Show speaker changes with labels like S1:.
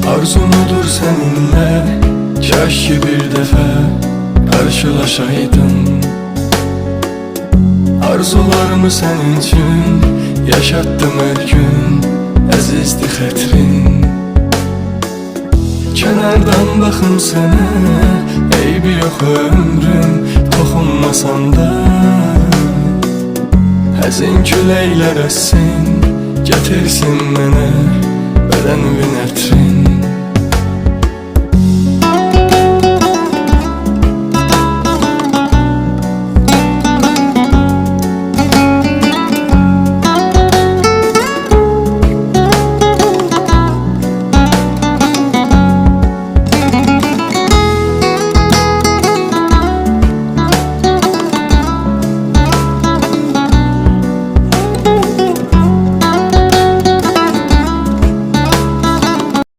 S1: Arzumudur seninle, kaş ki bir defa karşılaşaydım. Arzularımı senin için yaşattım her gün, əzizdi xətrin. Kənardan baxım sənə, eybi yox ömrüm, toxunmasan da. Həzin küləklər əssin, gətirsin mənə bədənimin ətrini.